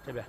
这边。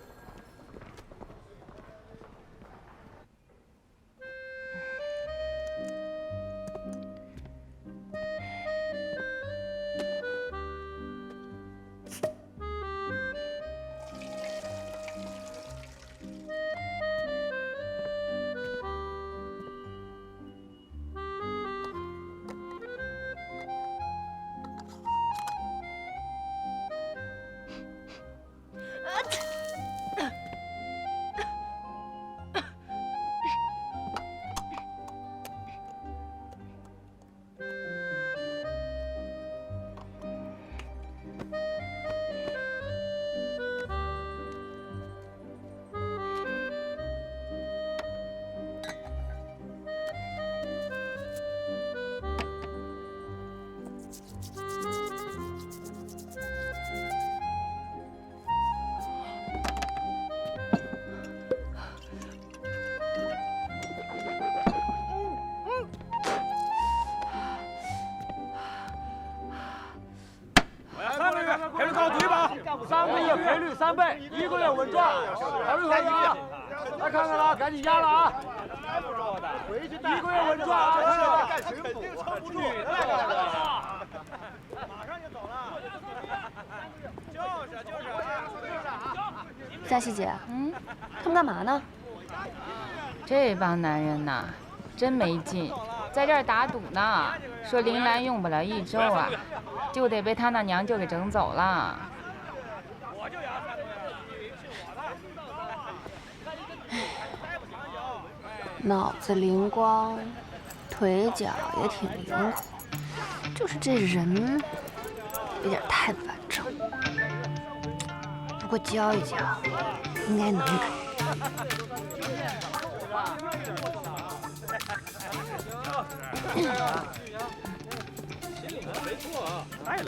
赔率高，赌一把，3个亿赔率3倍，1个月稳赚，考虑考虑啊！来看看了，赶紧压了啊！1个月稳赚啊！干群捕，撑不住，马上就走了。佳琪姐，他们干嘛呢？这帮男人呐，真没劲，在这儿打赌呢，说林兰用不了1周啊。 就得被他那娘舅给整走了。脑子灵光，腿脚也挺灵活，就是这人有点太反正。不过教一教，应该能改。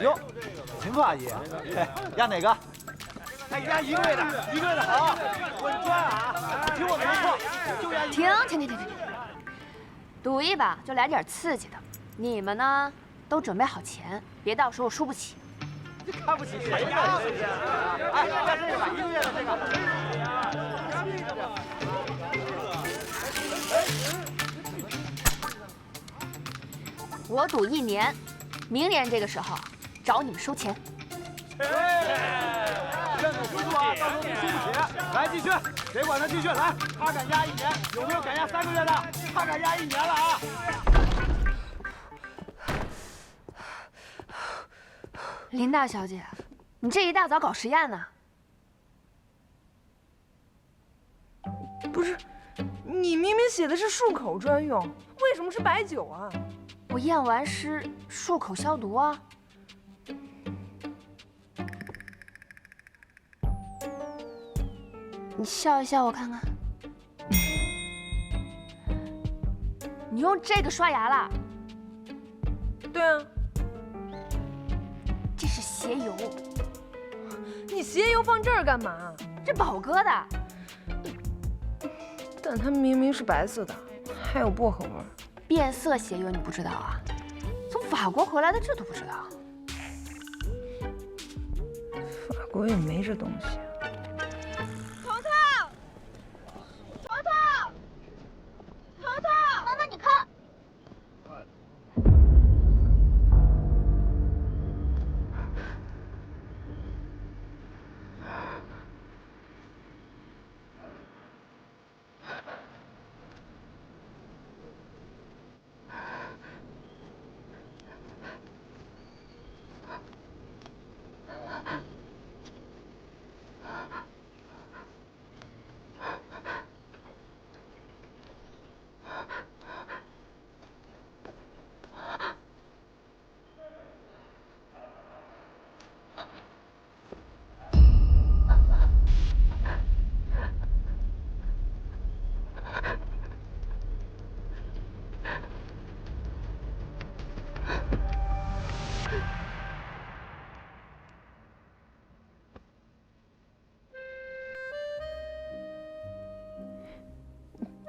哟，秦副阿姨，压哪个？哎，压1个月的，1个月的好，稳赚啊！听我没错，就压停！赌一把就来点刺激的。你们呢，都准备好钱，别到时候输不起。看不起谁呀？是不是？哎，压这个吧，1个月的这个。我赌1年，明年这个时候找你们收钱。认赌服输啊，到时候输不起。来继续，谁管他继续来？他敢压1年，有没有敢压3个月的？他敢压1年了啊！林大小姐，你这一大早搞实验呢？不是，你明明写的是漱口专用，为什么是白酒啊？我验完尸漱口消毒啊。你笑一笑，我看看。你用这个刷牙啦？对啊，这是鞋油。你鞋油放这儿干嘛？这宝哥的。但它明明是白色的，还有薄荷味儿。变色鞋油你不知道啊？从法国回来的这都不知道？法国也没这东西。妈妈，你看。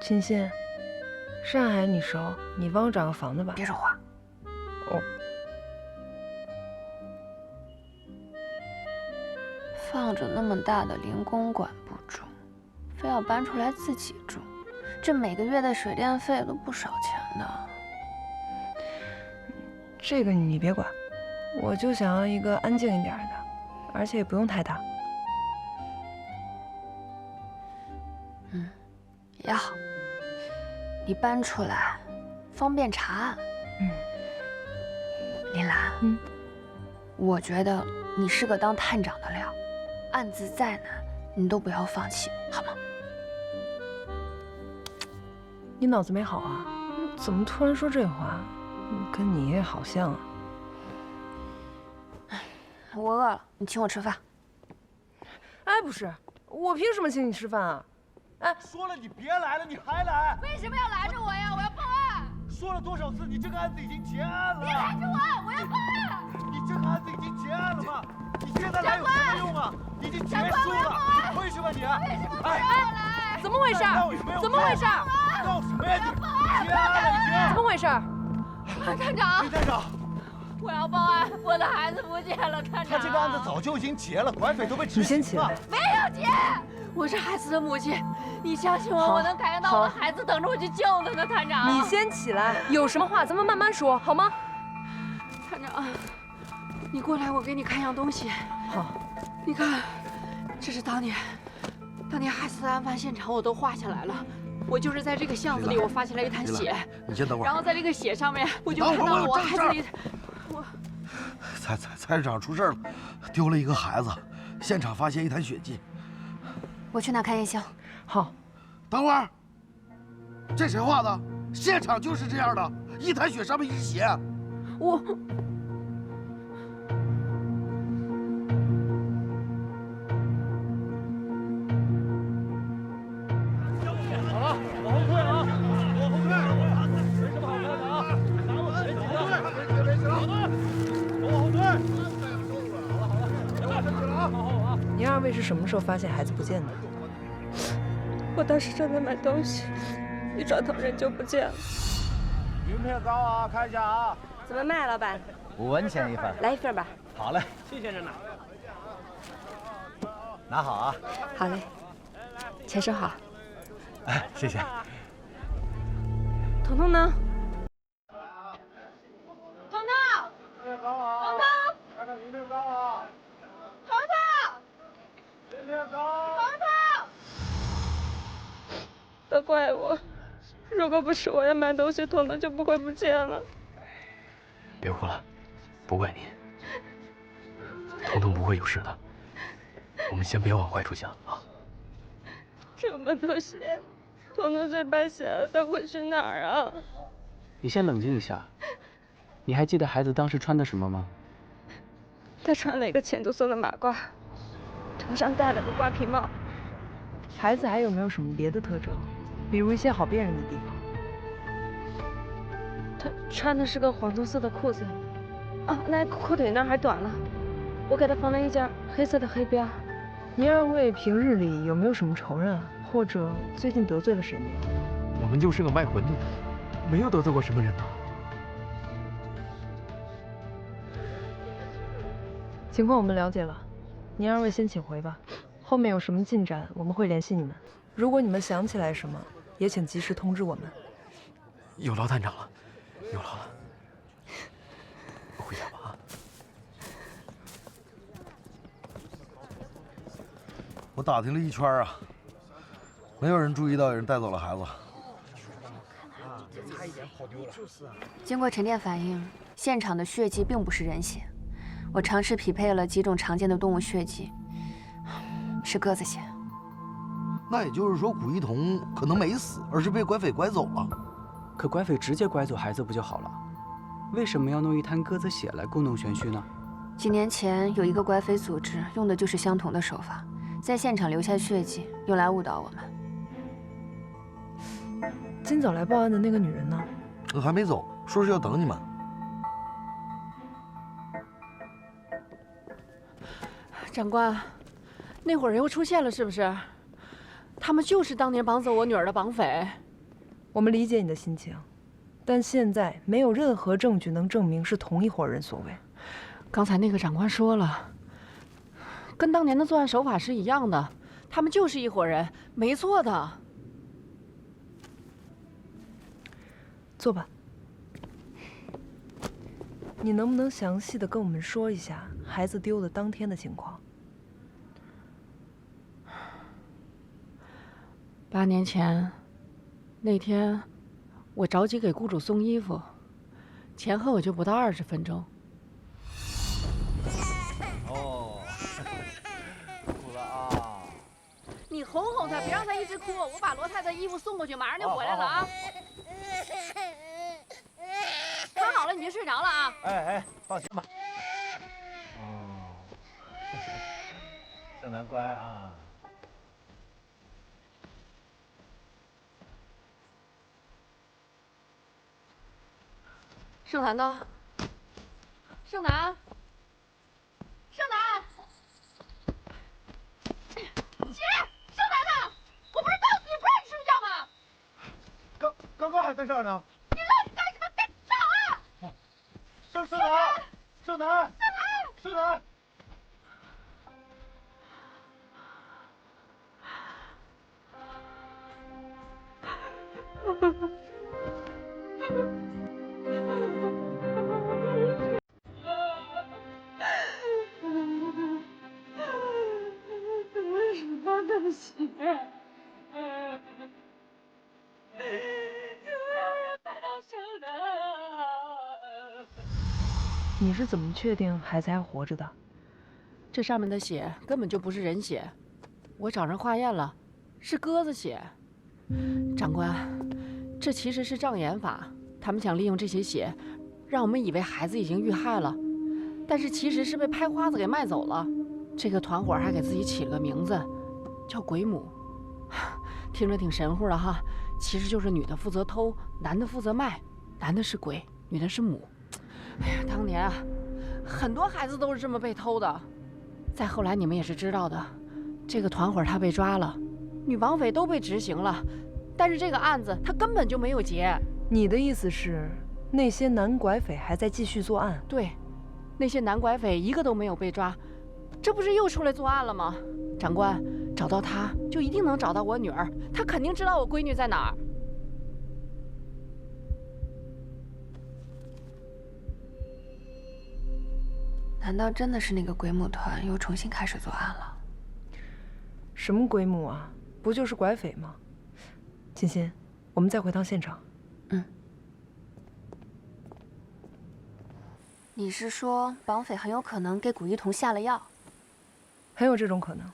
秦心，上海你熟，你帮我找个房子吧。别说话。哦。放着那么大的灵宫管不住，非要搬出来自己住，这每个月的水电费都不少钱的。这个你别管，我就想要一个安静一点的，而且也不用太大。也好，你搬出来方便查案。林兰，我觉得你是个当探长的料，案子再难，你都不要放弃，好吗？你脑子没好啊？怎么突然说这话？跟你也好像啊。我饿了，你请我吃饭。哎，不是，我凭什么请你吃饭啊？哎，说了你别来了，你还来？为什么要拦着我呀？我要报案！说了多少次，你这个案子已经结案了。别拦着我，我要报案！你这个案子已经结案了吗？你现在来有什么用啊？已经结束了。为什么你？为什么不让我来？怎么回事？怎么回事？闹什么呀你？结案了已经。怎么回事？探长，李探长，我要报案，我的孩子不见了，探长。他这个案子早就已经结了，拐匪都被执行了。你先起来。没有结，我是孩子的母亲，你相信我，我能感觉到我的孩子等着我去救他呢，探长。你先起来，有什么话咱们慢慢说，好吗？探长，你过来，我给你看样东西。好，你看，这是当年害死的案发现场，我都画下来了。我就是在这个巷子里，我发现了一滩血。你先等会儿。然后在这个血上面，我就看到了我孩子里。菜市场出事了，丢了一个孩子，现场发现一滩血迹。我去那看验箱。好。等会儿，这谁画的？现场就是这样的，一滩血上面一血。我。您二位是什么时候发现孩子不见的？我当时正在买东西，一转头人就不见了。云片糕啊，看一下啊。怎么卖，老板5文钱一份。来一份吧。好嘞，新鲜着呢。拿好啊。好嘞，钱收好。哎，谢谢。彤彤呢？彤彤，彤彤，看看云片糕啊。彤彤，云片糕。彤彤。都怪我，如果不是我要买东西，彤彤就不会不见了。别哭了，不怪你，彤彤不会有事的。我们先别往坏处想啊。这么多血，彤彤这把血他会去哪儿啊？你先冷静一下。你还记得孩子当时穿的什么吗？他穿了一个浅棕色的马褂，头上戴了个瓜皮帽。孩子还有没有什么别的特征，比如一些好辨认的地方？他穿的是个黄棕色的裤子，啊，那裤腿那儿还短了。我给他缝了一件黑色的黑边。您二位平日里有没有什么仇人啊？或者最近得罪了谁？我们就是个卖馄饨的，没有得罪过什么人呐。情况我们了解了，您二位先请回吧。后面有什么进展，我们会联系你们。如果你们想起来什么，也请及时通知我们。有劳探长了，有劳了。回家吧啊。我打听了一圈啊，没有人注意到有人带走了孩子。经过沉淀反应，现场的血迹并不是人血。我尝试匹配了几种常见的动物血迹，是鸽子血。那也就是说，古一童可能没死，而是被拐匪拐走了。可拐匪直接拐走孩子不就好了？为什么要弄一滩鸽子血来故弄玄虚呢？几年前有一个拐匪组织用的就是相同的手法，在现场留下血迹，用来误导我们。今早来报案的那个女人呢？还没走，说是要等你们。长官，那伙人又出现了，是不是？他们就是当年绑走我女儿的绑匪。我们理解你的心情，但现在没有任何证据能证明是同一伙人所为。刚才那个长官说了，跟当年的作案手法是一样的，他们就是一伙人，没错的。坐吧。你能不能详细的跟我们说一下孩子丢的当天的情况？8年前，那天我着急给雇主送衣服，前后也就不到20分钟。哦，哭了啊！你哄哄他，别让他一直哭。我把罗太太衣服送过去，马上就回来了啊。看好了，你就睡着了啊。哎，放心吧。哦，小南乖啊。盛楠呢？盛楠，盛楠，姐，盛楠呢？我不是告诉你不让你睡觉吗？刚刚还在这儿呢。你愣干什么？别吵啊！盛楠。我的血，你是怎么确定孩子还活着的？这上面的血根本就不是人血，我找人化验了，是鸽子血。长官，这其实是障眼法，他们想利用这些血，让我们以为孩子已经遇害了，但是其实是被拍花子给卖走了。这个团伙还给自己起了个名字，叫鬼母，听着挺神乎的哈，其实就是女的负责偷，男的负责卖，男的是鬼，女的是母。哎呀，当年啊，很多孩子都是这么被偷的。再后来你们也是知道的，这个团伙他被抓了，女绑匪都被执行了，但是这个案子他根本就没有结。你的意思是，那些男拐匪还在继续作案？对，那些男拐匪一个都没有被抓，这不是又出来作案了吗？长官，找到他就一定能找到我女儿，他肯定知道我闺女在哪儿。难道真的是那个鬼母团又重新开始作案了？什么鬼母啊？不就是拐匪吗？欣欣，我们再回趟现场。你是说绑匪很有可能给古一彤下了药？很有这种可能，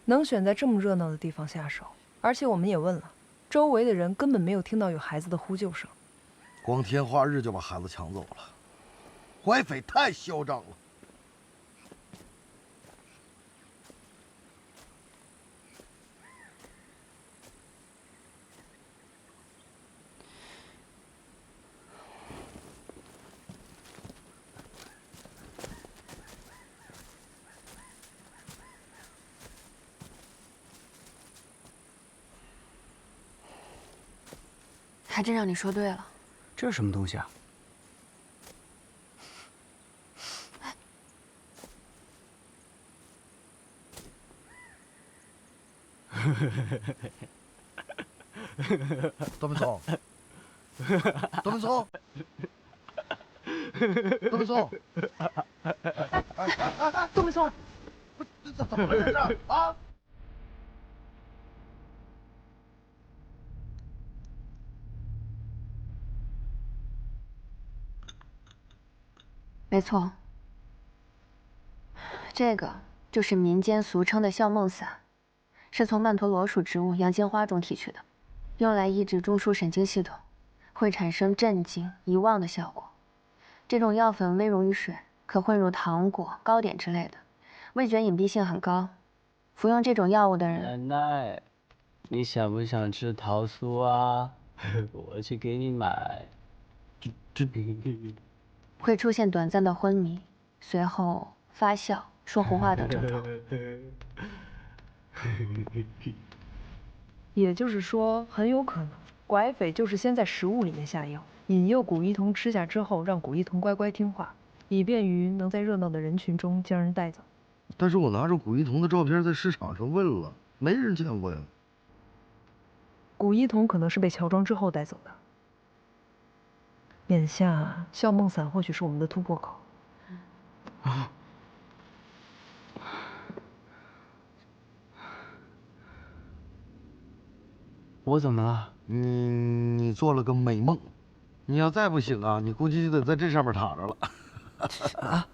能选在这么热闹的地方下手，而且我们也问了，周围的人根本没有听到有孩子的呼救声。光天化日就把孩子抢走了，拐匪太嚣张了。还真让你说对了。这是什么东西啊？董文聪，董文聪，董文聪，杜文聪，这怎么回事啊？没错，这个就是民间俗称的笑梦散，是从曼陀罗属植物洋金花中提取的，用来抑制中枢神经系统，会产生镇静、遗忘的效果。这种药粉微溶于水，可混入糖果、糕点之类的，味觉隐蔽性很高。服用这种药物的人，奶奶，你想不想吃桃酥啊？我去给你买。会出现短暂的昏迷，随后发笑、说胡话等症状。也就是说，很有可能拐匪就是先在食物里面下药，引诱古一彤吃下之后，让古一彤乖乖听话，以便于能在热闹的人群中将人带走。但是我拿着古一童的照片在市场上问了，没人见过呀。古一童可能是被乔装之后带走的。眼下笑梦伞或许是我们的突破口。啊！我怎么了？你做了个美梦，你要再不醒啊，你估计就得在这上面躺着了。啊！